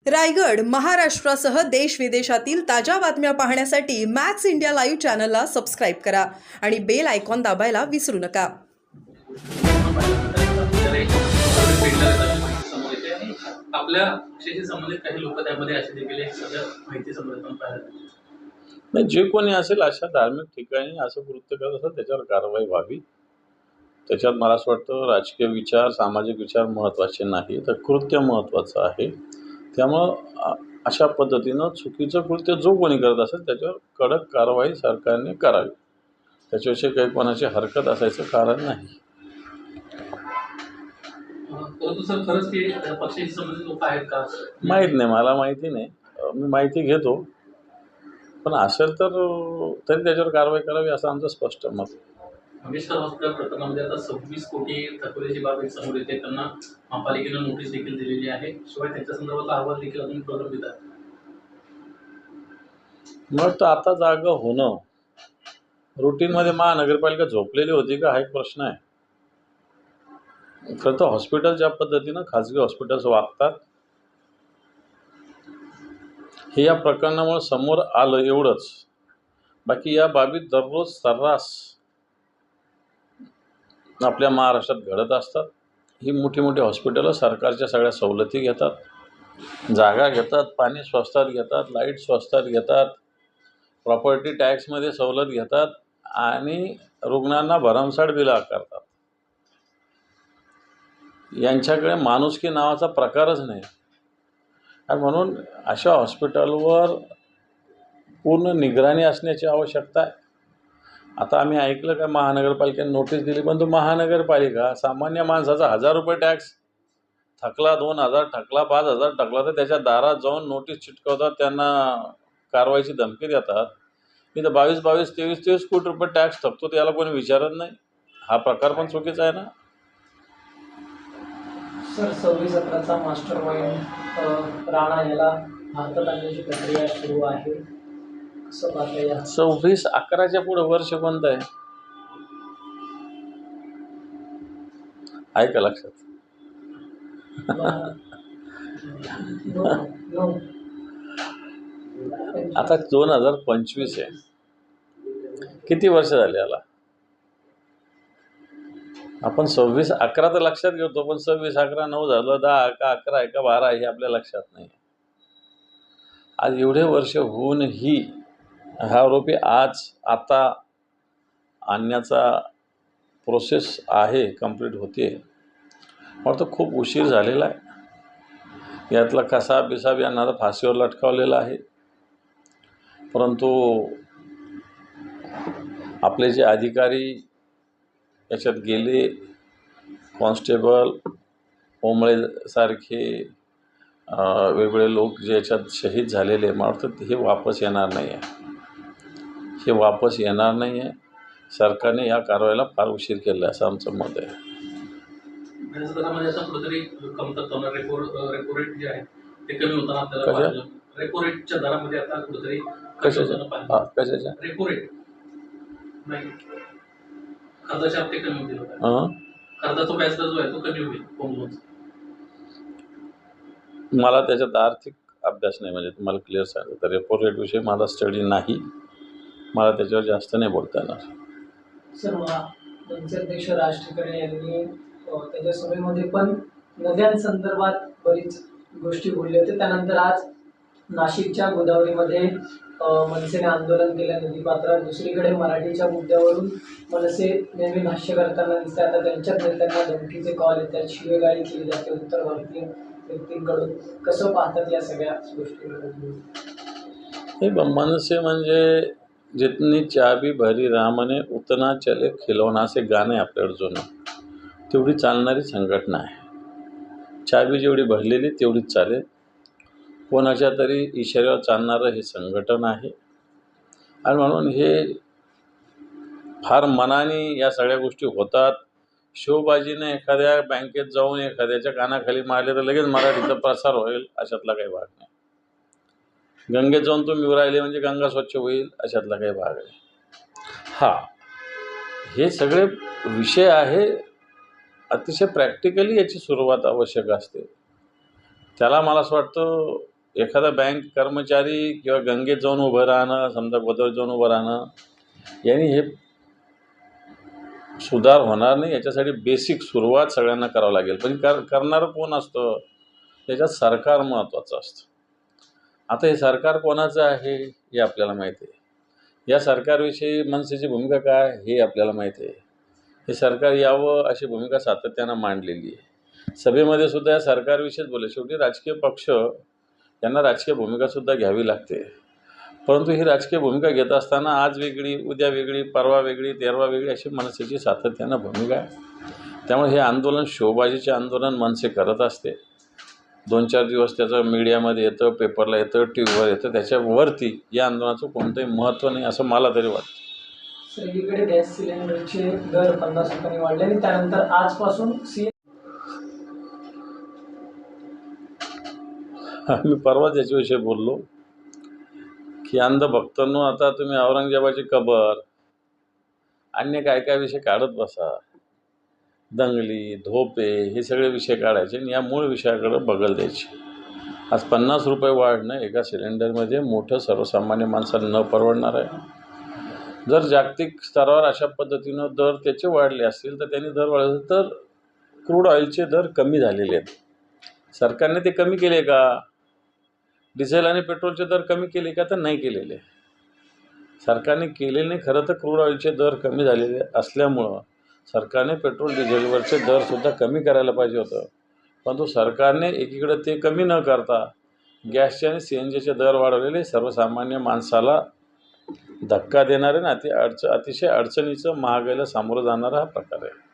रायगड, महाराष्ट्रासह देश विदेशातील ताज्या बातम्या पाहण्यासाठी मॅक्स इंडिया लाईव्ह चॅनलला सबस्क्राईब करा आणि बेल आयकॉन दाबायला विसरू नका. आपल्या पक्षाशी संबंधित काही लोक त्यामध्ये असे देखील एक सगळं माहिती संबंधित पाहिलं नाही, जे कोणी असेल अशा धार्मिक ठिकाणी असं कृत्य करत असेल त्याच्यावर कारवाई व्हावी. त्याच्यात मला असं वाटतं राजकीय विचार, सामाजिक विचार महत्त्वाचे नाही, तर कृत्य महत्त्वाचं आहे. त्यामुळं अशा पद्धतीनं चुकीचं कृत्य जो कोणी करत असेल त्याच्यावर कडक कारवाई सरकारने करावी. त्याच्याविषयी काही कोणाची हरकत असायचं कारण नाही. परंतु सर खरंच की पक्षाशी संबंधित लोक आहेत का? माहीत नाही, मला माहिती नाही. मी माहिती घेतो, पण असेल तर तरी त्याच्यावर कारवाई करावी असं आमचं स्पष्ट मत. मंगेशकर हॉस्पिटल प्रकरणामध्ये आता 26 कोटी थकवल्याची बाब एक समोर येते. त्यांना महापालिकेनं नोटीस देखील दिलेली आहे. शिवाय त्यांच्या संदर्भातला अहवाल देखील अजून प्रलंबित आहे. मग तर आता जागा होणं रुटीनमध्ये महानगरपालिका झोपलेली होती का हा एक प्रश्न आहे. खरं तर हॉस्पिटल ज्या पद्धतीनं खाजगी हॉस्पिटल्स वागतात हे या प्रकरणामुळे समोर आलं एवढंच. बाकी या बाबी दररोज सर्रास आपल्या महाराष्ट्रात घडत असतात. ही मोठी मोठी हॉस्पिटलं सरकारच्या सगळ्या सवलती घेतात, जागा घेतात, पाणी स्वस्तात घेतात, लाईट स्वस्तात घेतात, प्रॉपर्टी टॅक्समध्ये सवलत घेतात आणि रुग्णांना भरमसाठ बिलं आकारतात. यांच्याकडे माणुसकी नावाचा प्रकारच नाही. आणि म्हणून अशा हॉस्पिटलवर पूर्ण निगराणी असण्याची आवश्यकता आहे. आता आम्ही ऐकलं का महानगरपालिकेने नोटीस दिली, पण तो महानगरपालिका सामान्य माणसाचा 1000 रुपये टॅक्स थकला, 2000 थकला, 5000 थकला तर त्याच्या दारात जाऊन नोटीस चिटकवतात, त्यांना कारवाईची धमकी देतात. इथं 22 23 कोटी रुपये टॅक्स थकतो तर याला कोणी विचारत नाही. हा प्रकार पण चुकीचा आहे ना. सर 26-17चा मास्टर माइंड राणा याला भारतात आणण्याची प्रक्रिया सुरू आहे. कसं पाहता या 26-11च्या पुढे वर्ष कोणतं आहे? आहे का लक्षात? आता 2025 आहे. किती वर्ष झाले याला? आपण 26-11 तर लक्षात घेतो, पण 26-11 9 झालं, 10 का 11 आहे का 12 हे आपल्या लक्षात नाही. आज एवढे वर्ष होऊनही हा आरोपी आता आणण्याचा प्रोसेस आहे, कंप्लीट होते. मला तर खूप उशीर झालेला आहे. यातला कसाब बिसाब यांना तर फाशीवर लटकावलेला आहे. परंतु आपले जे अधिकारी याच्यात गेले, कॉन्स्टेबल ओंबळेसारखे वेगवेगळे लोक जे याच्यात शहीद झालेले, मला वाटतं हे वापस येणार नाही आहे. हे वापस येणार नाही आहे. सरकारने या कारवाईला फार उशीर केला असं आमचं मत आहे. दरामध्ये आता कुठेतरी कमतरता, रेपो रेट जे आहे ते कमी होताना आपल्याला पाहिलं. रेपो रेटच्या दरामध्ये आता कुठेतरी कशाच्या रेपो रेट नाही, कर्जाचे हप्ते कमी होतील होता. कर्जाचा व्याजदर जो आहे तो कमी होईल होम लोनचा. मला त्याच्यात आर्थिक अभ्यास नाही, म्हणजे तुम्हाला क्लिअर सांगितलं तर रेपो रेट विषयी माझा स्टडी नाही. मला त्याच्यावर जास्त नाही बोलता येणार. सर मनसे अध्यक्ष राज ठाकरे यांनी त्याच्या सभेमध्ये पण नद्यांसंदर्भात बरीच गोष्टी बोलले होते. त्यानंतर आज नाशिकच्या गोदावरीमध्ये मनसेने आंदोलन केलं नदीपात्रात. दुसरीकडे मराठीच्या मुद्द्यावरून मनसे नेहमी भाष्य करताना दिसते. आता त्यांच्याच नेत्यांना धमकीचे कॉल येतात, शिवेगाळी केली जाते उत्तर भारतीय व्यक्तींकडून. कसं पाहतात या सगळ्या गोष्टींकडे? हे मनसे म्हणजे जितनी चाबी भरी रामने उतना चले खिलौना असे गाणे आपल्याकडे जुनं, तेवढी चालणारी संघटना आहे. चाबी जेवढी भरलेली तेवढीच चालेल. कोणाच्या तरी इशाऱ्यावर चालणारं हे संघटन आहे. आणि म्हणून हे फार मनाने या सगळ्या गोष्टी होतात. शोबाजीने एखाद्या बँकेत जाऊन एखाद्याच्या कानाखाली मारले तर लगेच मराठीचा प्रसार होईल अशातला काही भाग नाही. गंगेत जाऊन तुम्ही राहिले म्हणजे गंगा स्वच्छ होईल अशातला काही भाग आहे. हे सगळे विषय आहे. अतिशय प्रॅक्टिकली याची सुरुवात आवश्यक असते. त्याला मला असं वाटतं एखादा बँक कर्मचारी किंवा गंगेत जाऊन उभं राहणं, समजा गोदावरीत जाऊन उभं राहणं, यांनी हे सुधार होणार नाही. याच्यासाठी बेसिक सुरुवात सगळ्यांना करावं लागेल. पण करणारं कोण असतं? त्याच्यात सरकार महत्त्वाचं असतं. आता हे सरकार कोणाचं आहे हे आपल्याला माहिती आहे. या सरकारविषयी मनसेची भूमिका काय हे आपल्याला माहिती आहे. हे सरकार यावं अशी भूमिका सातत्यानं मांडलेली आहे. सभेमध्ये सुद्धा या सरकारविषयीच बोलले. शेवटी राजकीय पक्ष यांना राजकीय भूमिकासुद्धा घ्यावी लागते. परंतु ही राजकीय भूमिका घेत असताना आज वेगळी, उद्या वेगळी, परवा वेगळी, तेरवा वेगळी अशी मनसेची सातत्यानं भूमिका आहे. त्यामुळे हे आंदोलन शोबाजीचे आंदोलन मनसे करत असते. 2-4 दिवस त्याचं मीडियामध्ये येतं, पेपरला येतं, टी व्हीवर येतं. त्याच्यावरती या आंदोलनाचं कोणतंही महत्त्व नाही असं मला तरी वाटतं. सगळीकडे गॅस सिलेंडरचे दर 50 रुपयांनी वाढले आणि त्यानंतर आजपासून मी परवाच याच्याविषयी बोललो की अंधभक्तांनो, आता तुम्ही औरंगजेबाची कबर, अन्य काय काय विषय काढत बसा. दंगली, धोपे हे सगळे विषय काढायचे आणि या मूळ विषयाकडे बगल द्यायची. आज 50 रुपये वाढणं एका सिलेंडरमध्ये मोठं सर्वसामान्य माणसाला न परवडणार आहे. जर जागतिक स्तरावर अशा पद्धतीनं दर त्याचे वाढले असतील तर त्यांनी दर वाढले तर क्रूड ऑइलचे दर कमी झालेले आहेत. सरकारने ते कमी केले का? डिझेल आणि पेट्रोलचे दर कमी केले का? तर नाही केलेले. सरकारने केलेले नाही. खरं तर क्रूड ऑइलचे दर कमी झालेले असल्यामुळं सरकारने पेट्रोल डिझेलवरचे दरसुद्धा कमी करायला पाहिजे होतं. परंतु सरकारने एकीकडे ते कमी न करता गॅसचे आणि CNGचे दर वाढवलेले सर्वसामान्य माणसाला धक्का देणारे ना अतिशय अडचणीचं महागाईला सामोरं जाणारा हा प्रकार आहे.